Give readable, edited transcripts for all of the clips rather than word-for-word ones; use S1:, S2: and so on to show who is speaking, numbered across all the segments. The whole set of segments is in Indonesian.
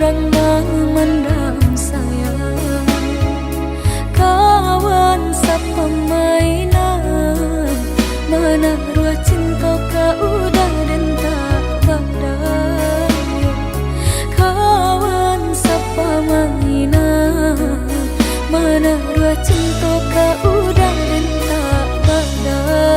S1: orang memendam sayang. Kawan sepemainan, menaruh cinta kau udah dan tak berdaya. Kawan sepemainan, menaruh cinta kau udah dan tak berdaya.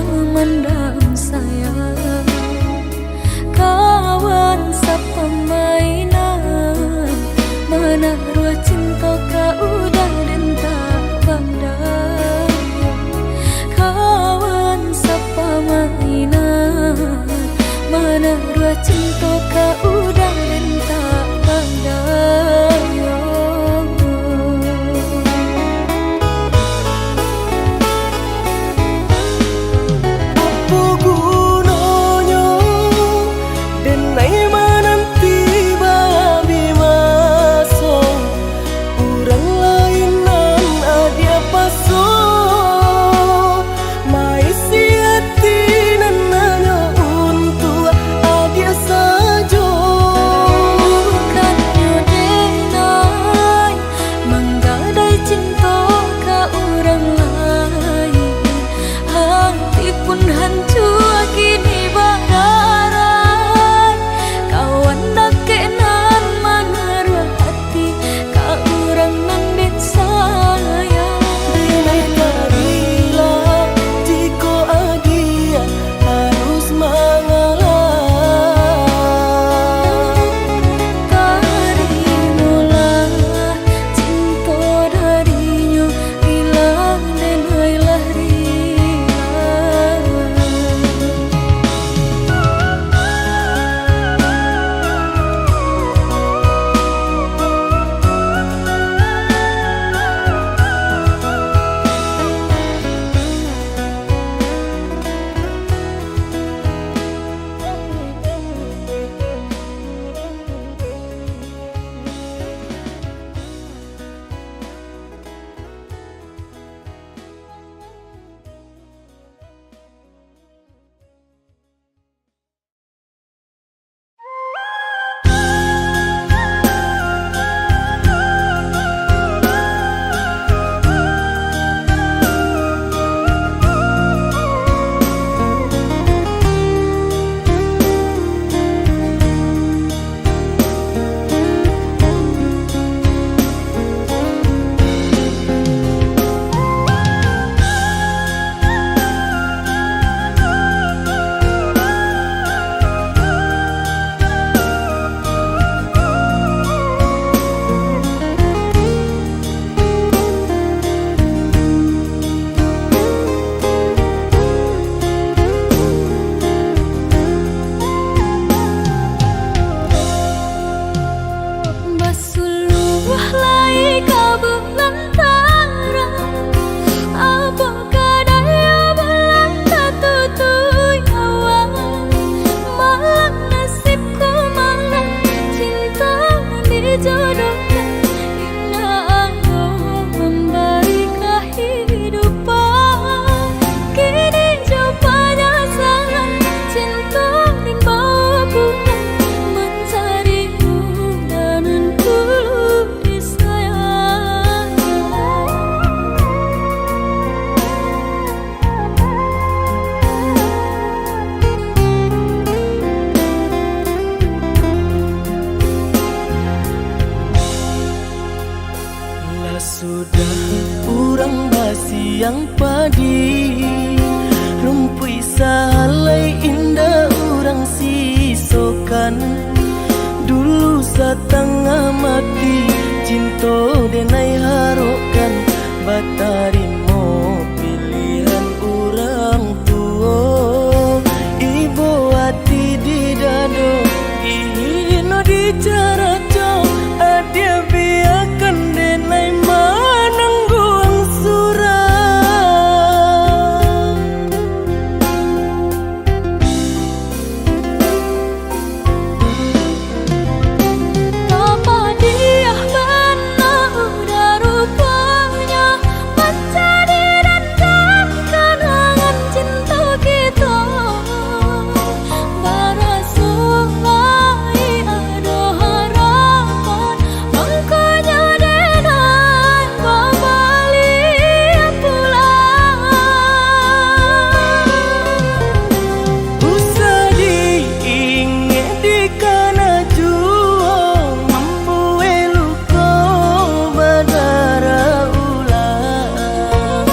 S1: Memendam sayang. Kawan sepemainan, menaruh cinta kau udah dan tak berdaya. Kawan sepemainan, menaruh cinta kau udah dan tak berdaya.
S2: siang padi, rumpui salai indah urang sisokan. Dulu setengah mati cinta denai harokan, batarimo pilihan orang tua. Ibu hati di dado ino di cara co, adia biarkan denai manangguang surang.
S1: Apa dia benar udah rupanya mencari dan kenangan cinta kita. Barasulai ada harapan, makanya denai kembali pulang.
S2: Usah diingat di kana jua, membuat luka berdarah ulang.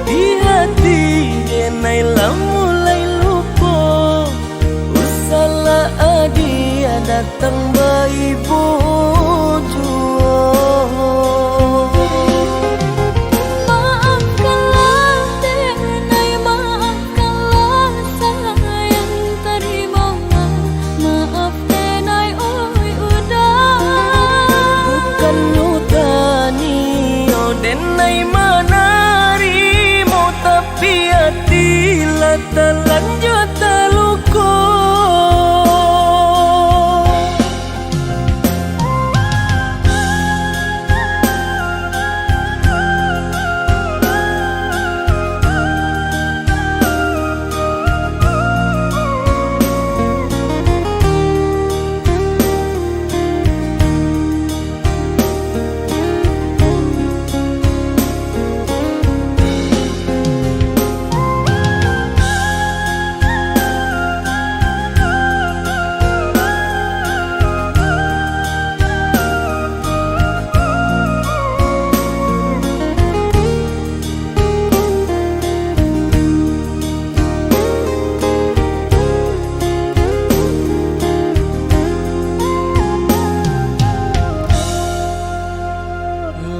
S2: Di hati denai lah mulai lupa, usahlah dia datang bayi bujua.
S1: Maafkanlah denai, maafkanlah sayang terima. Maaf denai oi udah.
S2: Bukan nyutani oh denai manarimo, tapi hatilah terlanjur terluka.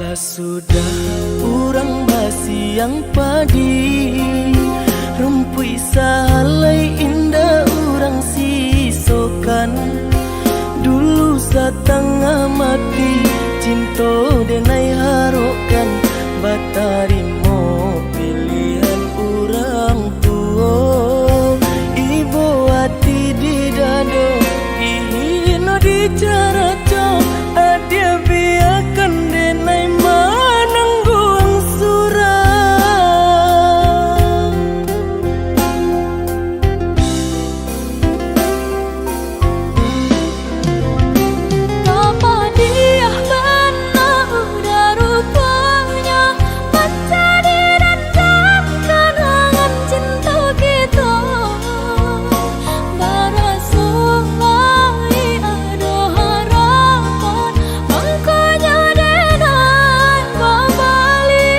S2: Lah sudah urang basiang padi, rumpui salai indah urang sisokan. Dulu setengah mati cinta denai harokan, batarimo pilihan orang tua. Ibu hati di dado ino di cara co, adia biarkan denai manangguang surang.
S1: Apa dia benar udah rupanya mencari dan kenangan cinta kita. Barasulai ada harapan, makanya denai kembali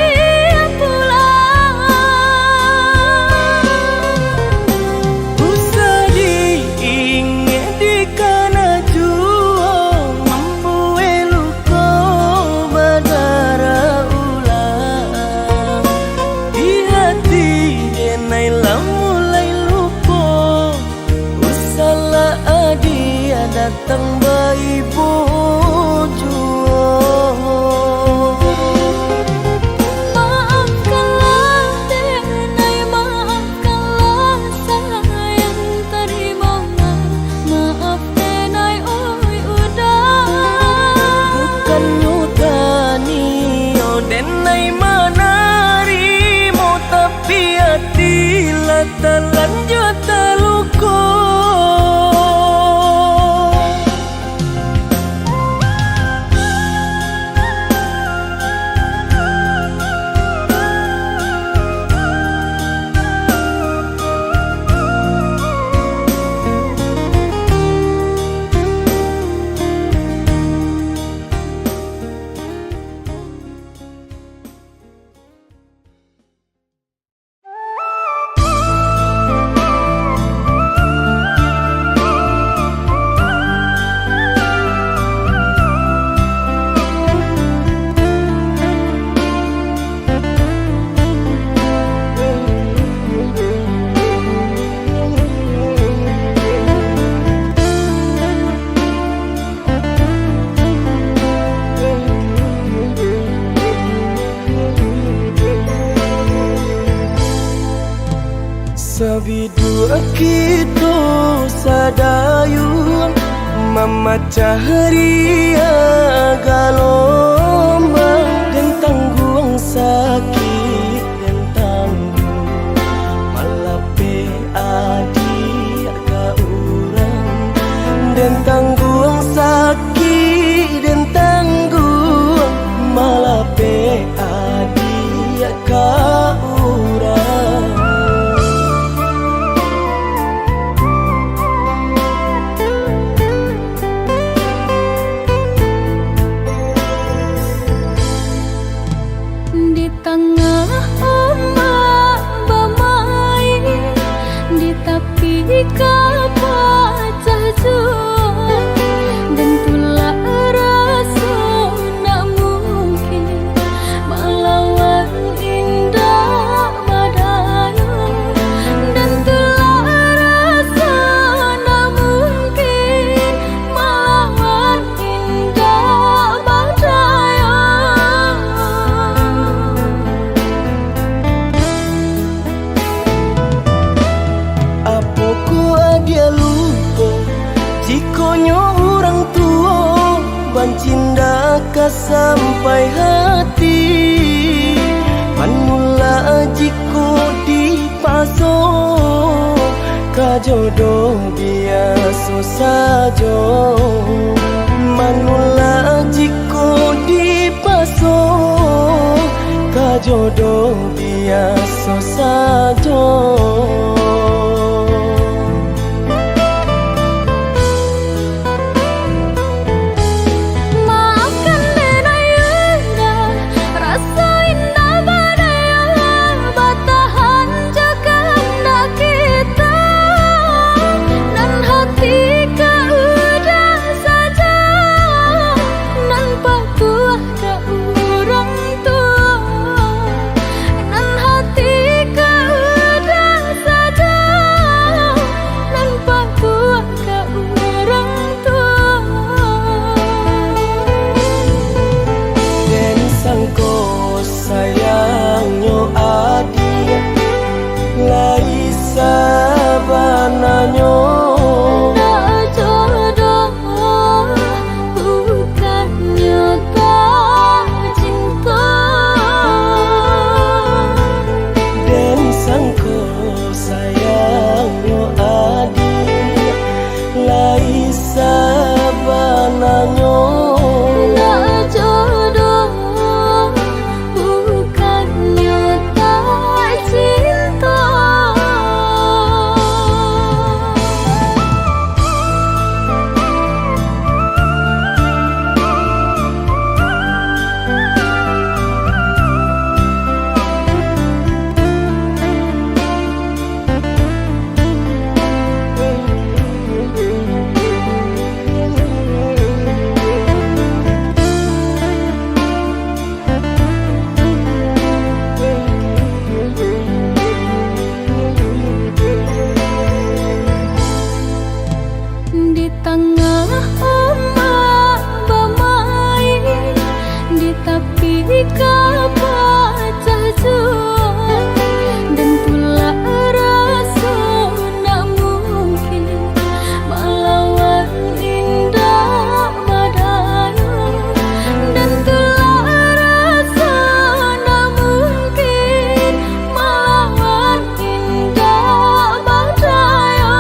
S1: pulang.
S2: Usah diingat di kana jua, membuat luka berdarah ulang. Di hati denai lah mulai lupa, usahlah dia datang bayi bujua.
S1: Maafkanlah denai, maafkanlah sayang terima. Maaf denai oi udah.
S2: Bukan nyutani oh denai manarimo, tapi hatilah terlanjur terluka. Sabidu kita sadayun memecah ria galombang dan tanggung sakit dan tanggung malape adik ka urang dan tanggung sakit dan tanggung malape adik ka urang.
S1: Di tengah ombak bermain, di tepi kapal jauh, dan tulah rasa nak mungkin melawan indah badaya, dan tulah rasa nak mungkin melawan indah badaya.
S2: Apoko dia lupa jikonyo orang tua bancinda ka sampai hati manula jiko dipaso ka jodoh biasa saja manula jiko dipaso ka jodoh biasa saja. Sayangnya adia lai sabananya
S1: Tak jodoh bukannya tak cinta,
S2: dan sangko sayangnya adia lai sabananya.
S1: tak jodoh bukannya tak cinta. Di tengah ombak bermain, di tepi kapal jauh, dan tulah rasa nak mungkin melawan indah badaya, dan tulah rasa nak mungkin melawan indah badaya.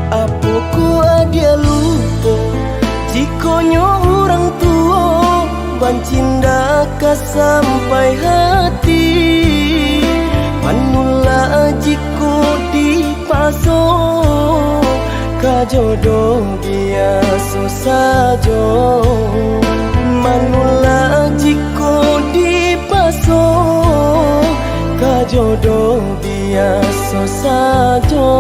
S2: Apoko dia lupa jikonyo orang tua bancinda ka sampai hati manula jiko dipaso ka jodoh biasa saja manula jiko dipaso ka jodoh biasa saja.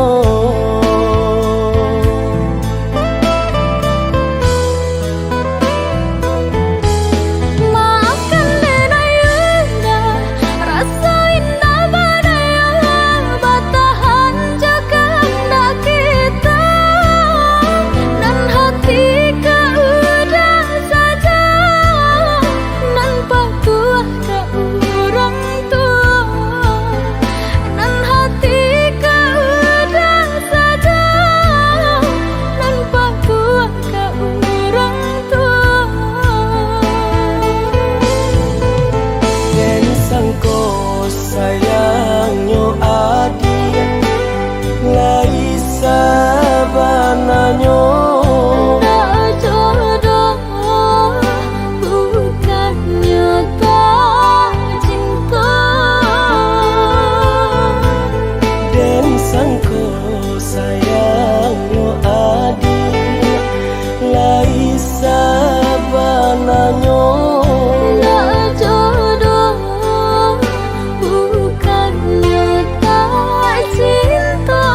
S1: Nan hati ka udah saja, nan
S2: sayangnya adia lai sabananyo
S1: Tak jodoh bukannya tak cinta
S2: dan sangko sayangnya adia lai sabananyo
S1: Tak jodoh bukannya tak cinta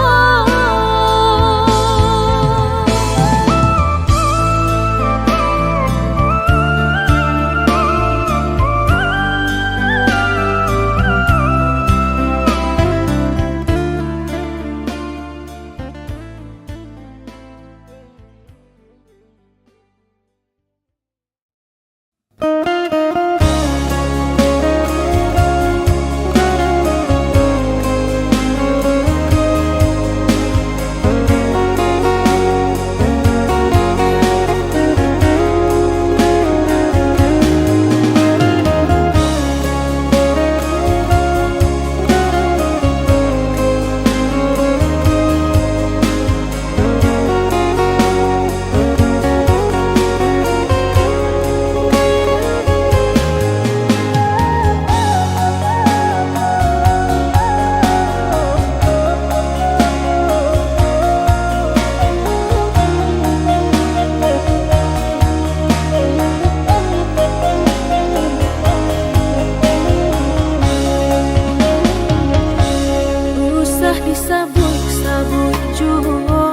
S1: Usah disabuk-sabuk juga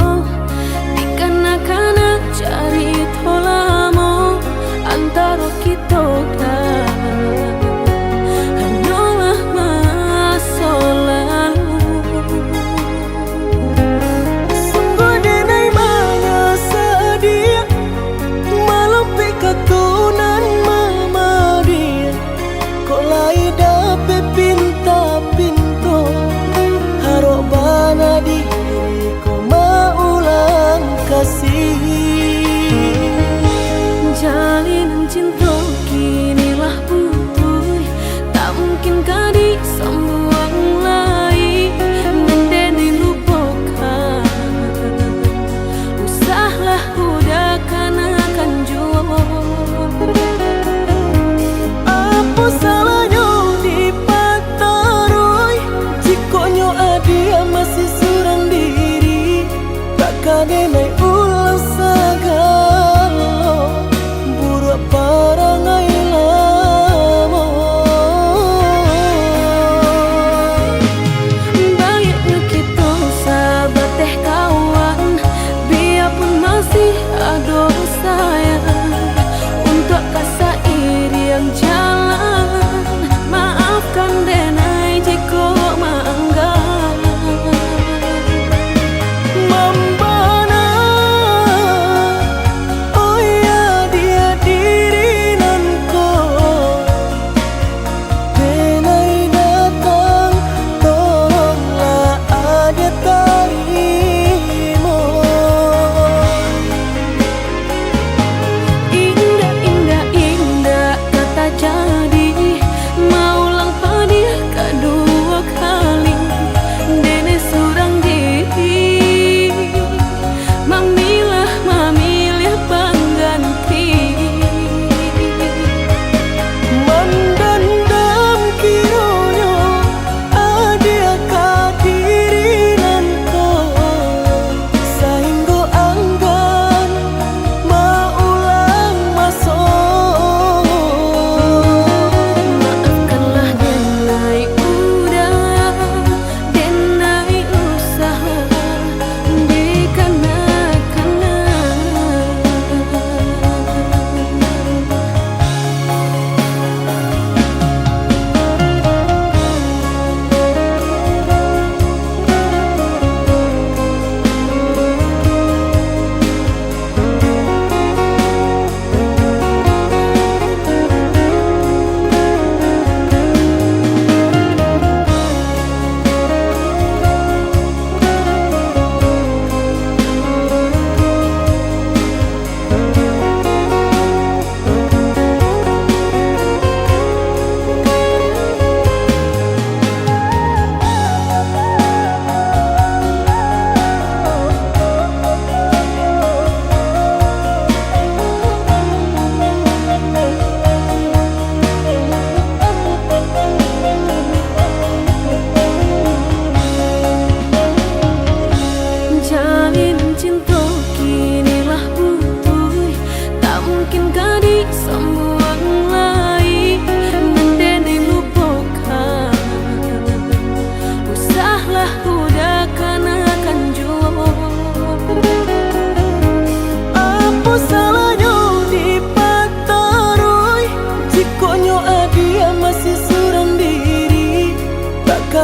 S1: dikanak-kanak cari tolamo antara kita kan hanyalah masa lalu.
S2: sungguh denai maya sedia malam pikatunan mama dia kok lai dapat pinta-pinto harok bana diri ko maulang kasih
S1: Jalinan cinta kini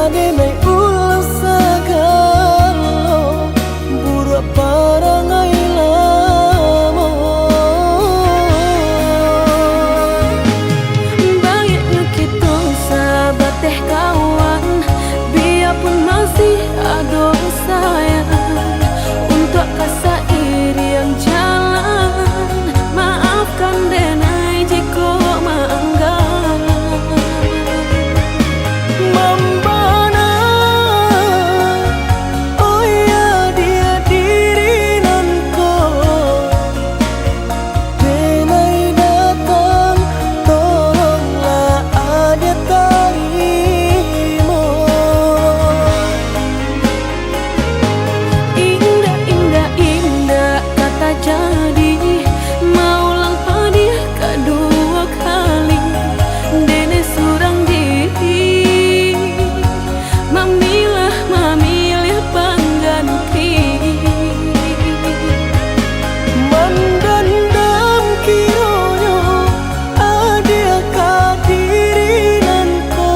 S2: denai ulang sagalo buruk parangai lamo.
S1: Baiknya kita sahabat teh kawan, biarpun masih ada sayang untuk kasih iri yang jalan. Maafkan denai jika maanggan
S2: Mambana, oh ya dia diri nanko. Denai datang, tolonglah ada tarimo.
S1: indah, indah, indah kata jadi. Maulang padir kedua kali dene surang diri. Mamilah, mamilih pengganti.
S2: Mandandam kironyo ada kadiri nanko.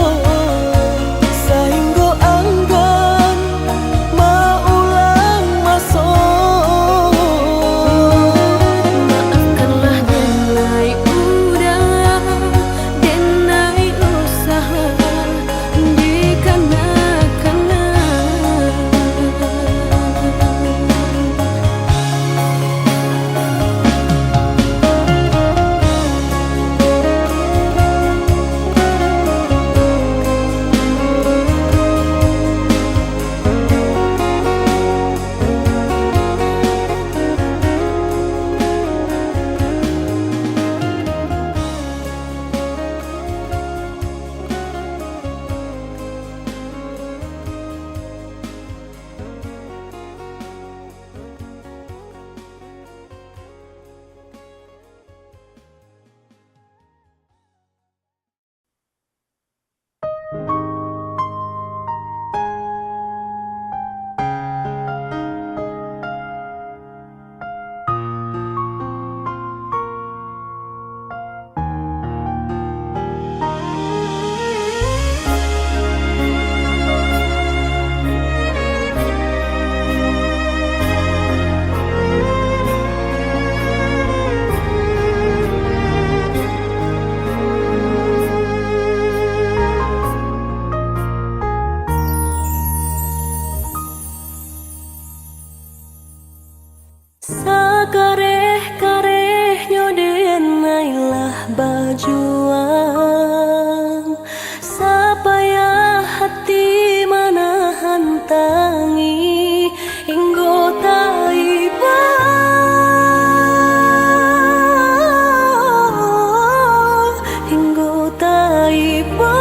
S2: Sehingga anggan maulang masuk.
S1: Maafkanlah denai udah, denai usaha sakareh-karehnya denailah bajuan supaya hati manahan tangi hingga taiba. Hingga taiba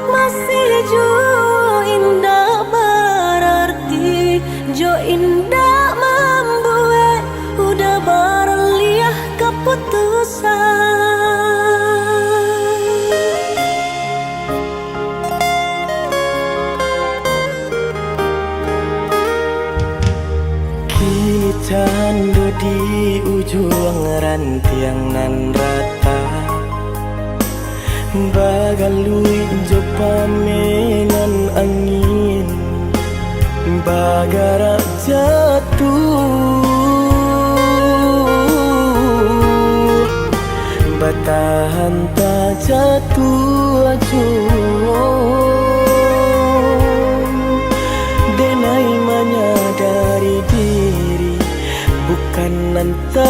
S1: masih jua indah berarti jo indah membuat udah berliah keputusan.
S2: Kita ando di ujung rantiang nan rata, bagalui jo pamenan angin, bagara jatuh, batahan tak jatuh acuh. Denai menyadari diri bukan nanti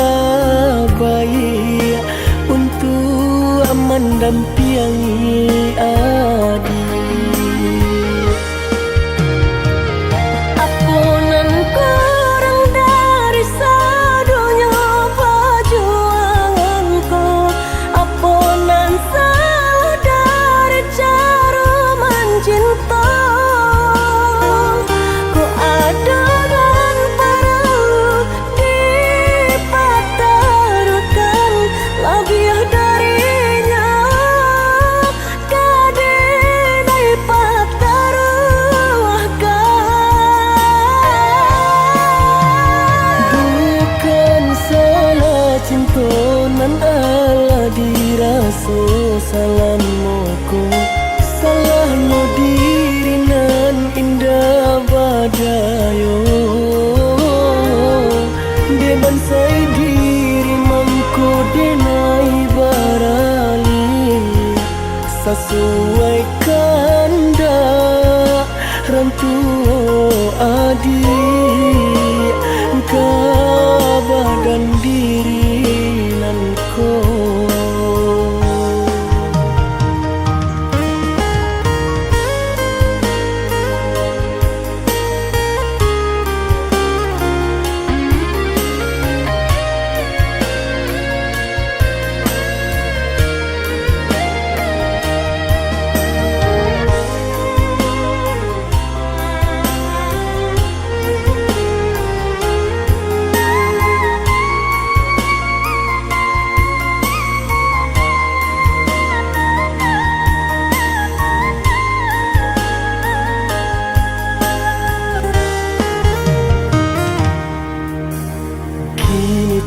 S2: baik untuk mendampingi adik.
S1: Apunan kurang dari sadunya perjuanganku, apunan salah dari cara mencinta. Ku ada dan perlu dipatarukan lebih darinya. Kadai pataruahkan bukan salah cinta nan ala diri
S2: diraso salamku salahnya diri nan indah badayo de bansai diri mangko denai barali sesuai kanda rantu adi badan diri nanko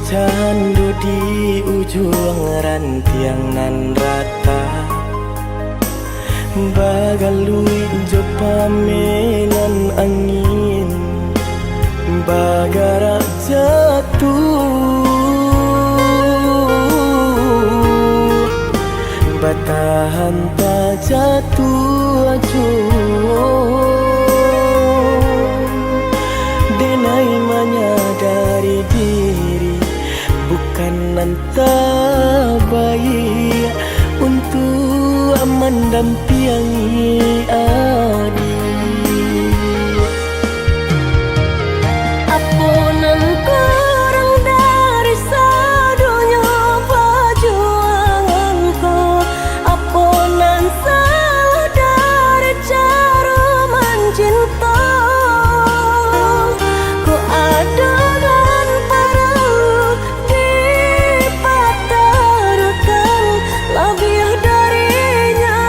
S2: candu di ujung rantiang nan rata bagalui jo pamenan angin bagara jatuh batahan tak jatuh acuh denai menyadari diri bukan nanta baik untuk mendampingi adi
S1: Apunan kurang dari sadunya perjuanganku Apunan salah dari cara mencinta Ku ada dan perlu dipatahkan lebih darinya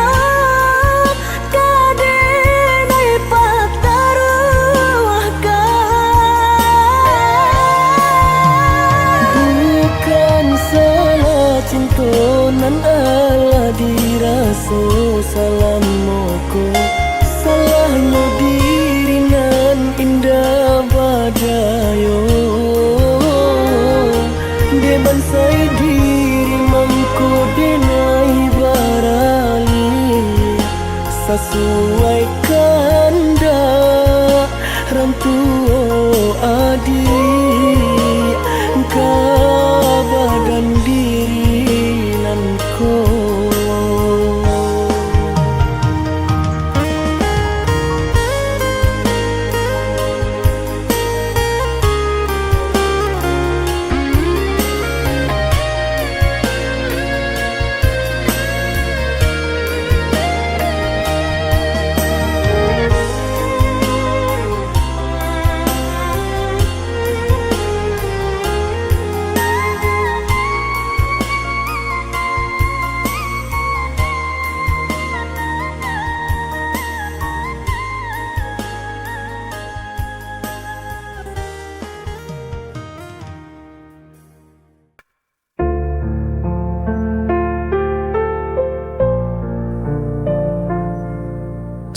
S1: kadenai pataruahkan
S2: bukan salah cinta nan ala diraso salamku salahnya diri nan indah badayo de bansai diri mangko denai barali sesuai kanda rantu adi badan diri nanko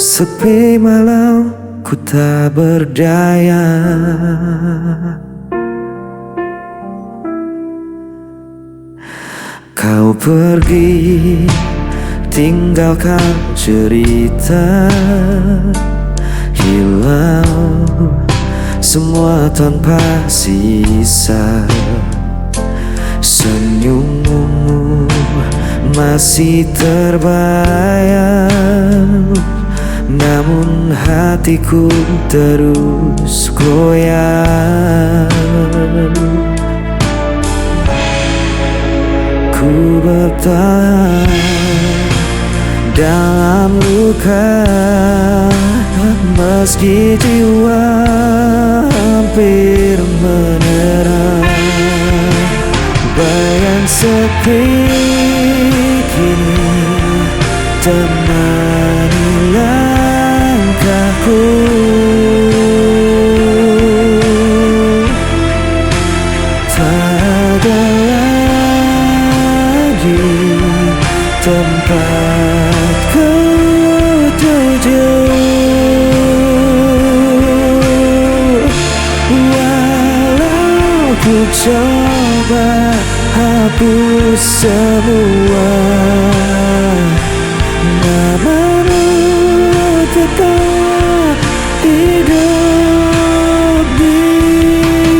S3: Sepi malam ku tak berdaya Kau pergi tinggalkan cerita Hilang semua tanpa sisa Senyummu masih terbayang Namun hatiku terus goyang Ku bertahan dalam luka Meski jiwa hampir menyerah Bayang sepi kini temani langkahku Tak ada lagi tempatku tuju. Walau ku coba hapus semua, namamu tetap hidup di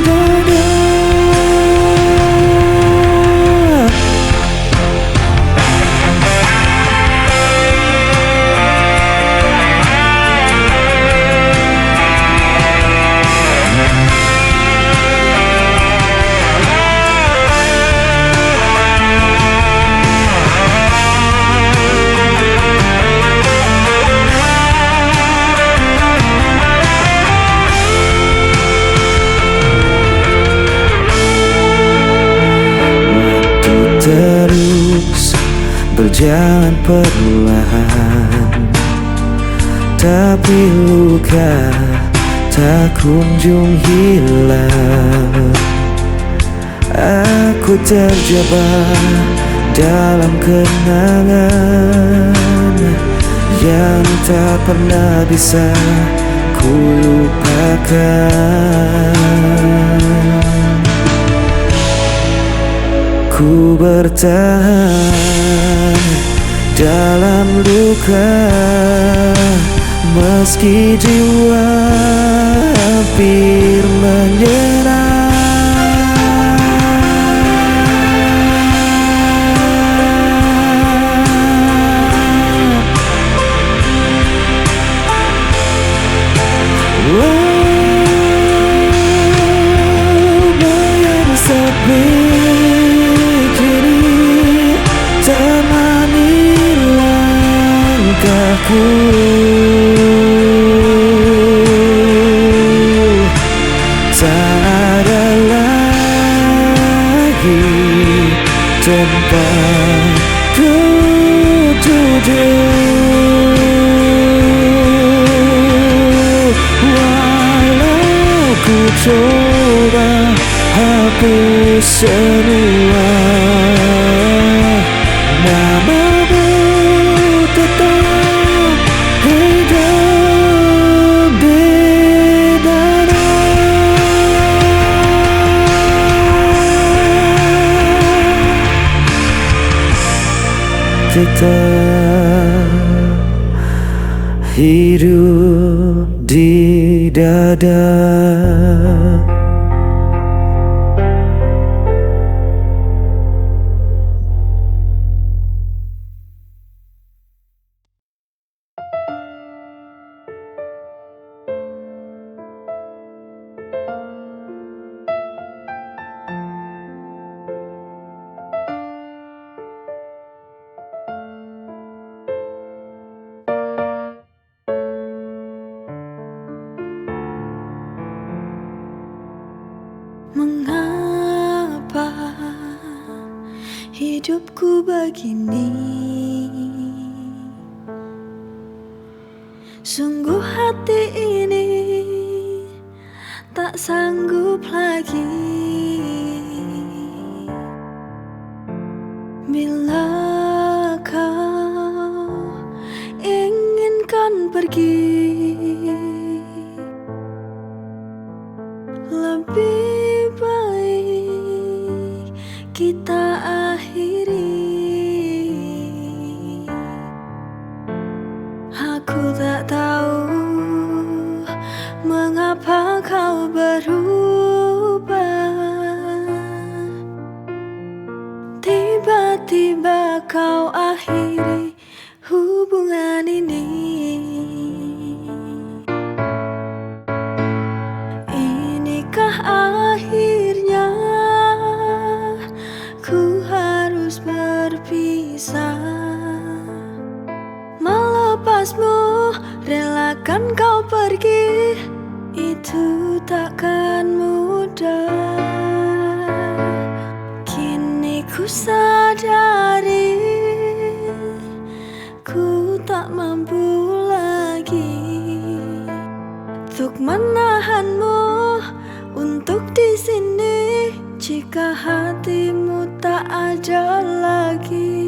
S3: dada. Terus berjalan perlahan, tapi luka tak kunjung hilang. Aku terjebak dalam kenangan yang tak pernah bisa ku lupakan. Ku bertahan dalam luka, meski jiwa hampir menyerah. Bayang sepi aku tak ada lagi tempat ku duduk. Walau ku coba hapus semua, namamu tetap hidup di dada. Tetap hidup di dada.
S1: Mengapa hidupku begini? Sungguh hati ini tak sanggup lagi. Bila kau inginkan pergi, lebih baik kita akhiri. Aku tak tahu mengapa kau berubah. Tiba-tiba kau akhiri hubungan ini. Inikah akhirnya ku harus berpisah? Melepasmu, relakan kau pergi, itu takkan mudah. Kini ku sadari ku tak mampu lagi untuk menahanmu untuk di sini. Jika hatimu tak ada lagi,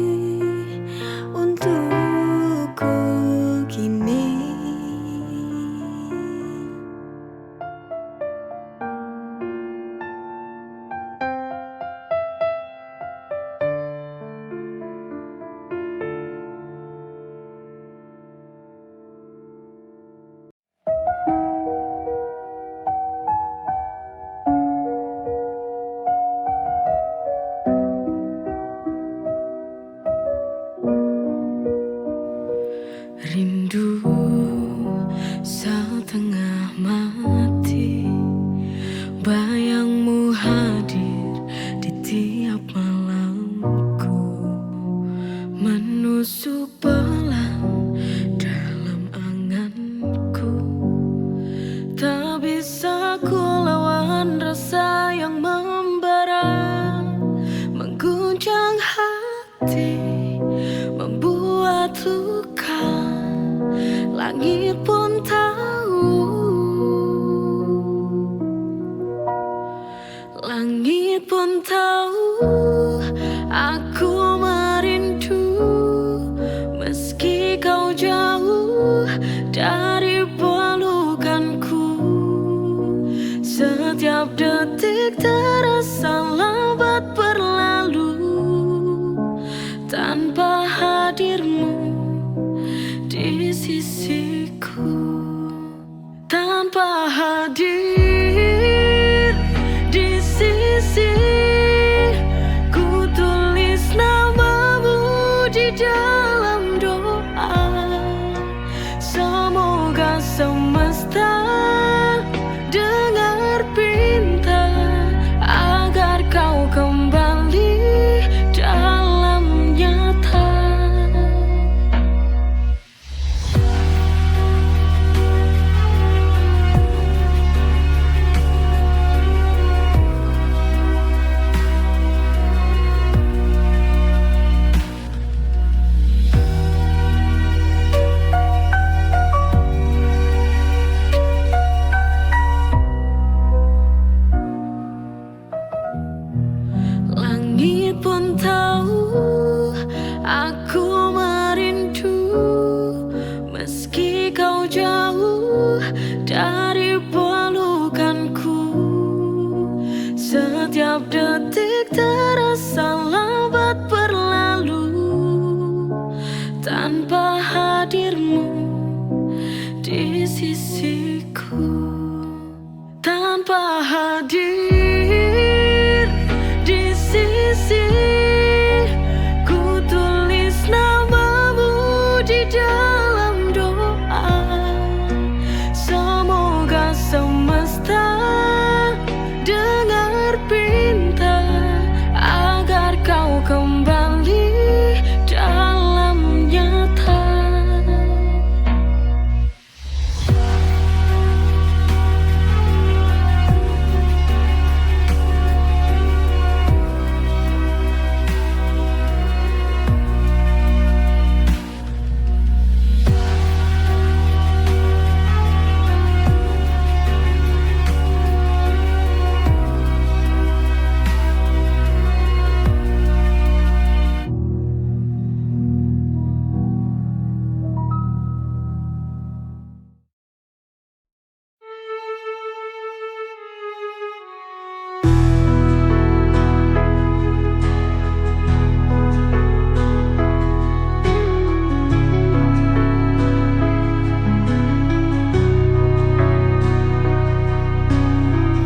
S1: Langit pun tahu aku merindu, meski kau jauh dari pelukanku. Setiap detik terasa lambat berlalu tanpa hadirmu di sisiku. Tanpa hadir di sisi, ku tulis namamu di dalam doa. Semoga semesta dengar pinta agar kau kembali dalam nyata. Langit pun tahu aku merindu, meski kau jauh dari pelukanku. Setiap detik terasa lambat berlalu tanpa hadirmu di sisiku. Tanpa hadir di sisi, ku tulis namamu di dalam doa. Semoga semesta dengar pinta agar kau kembali dalam nyata.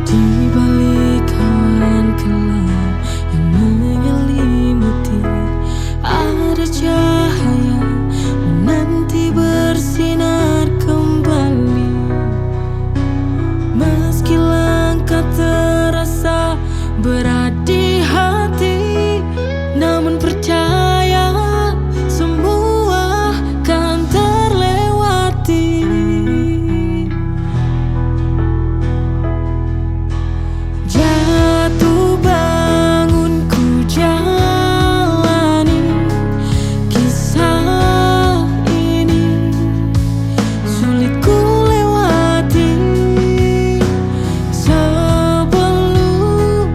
S1: Di balik awan kelam yang menyelimuti, ada cahaya menanti bersinar kembali. Meski langkah terasa berat di hati, namun percaya semua kan terlewati. Jatuh bangun ku jalani kisah ini, sulit ku lewati sebelum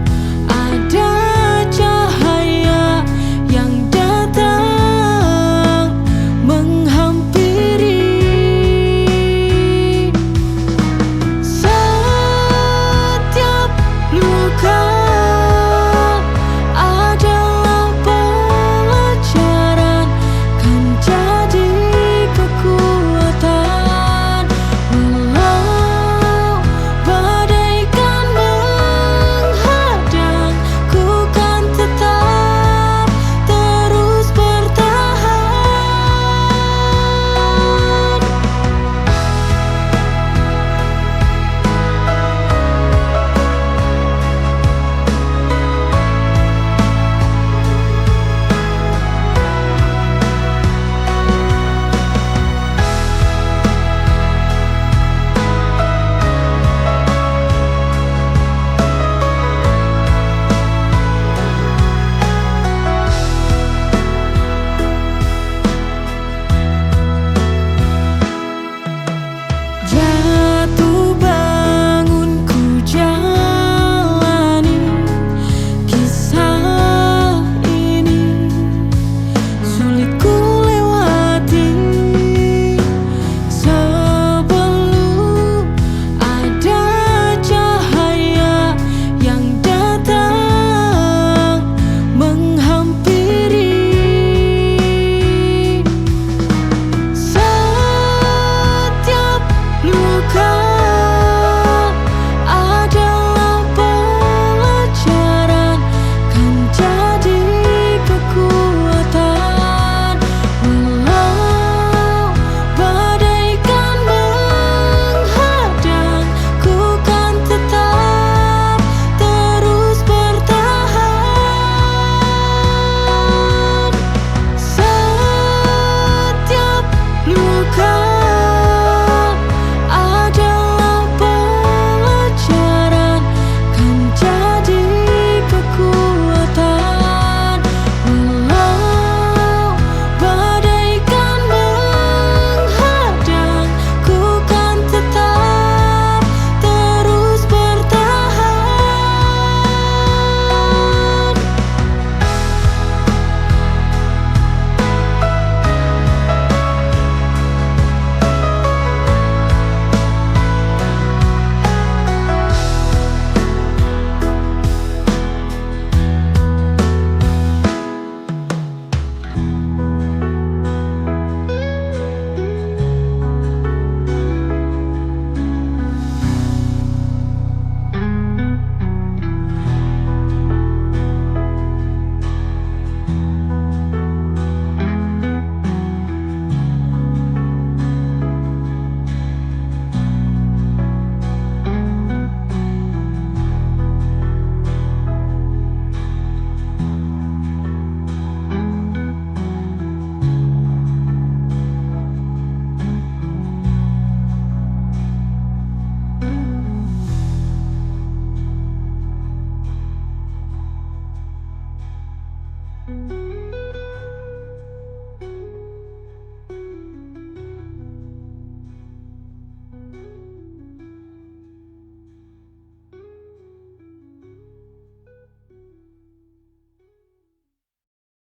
S1: Ku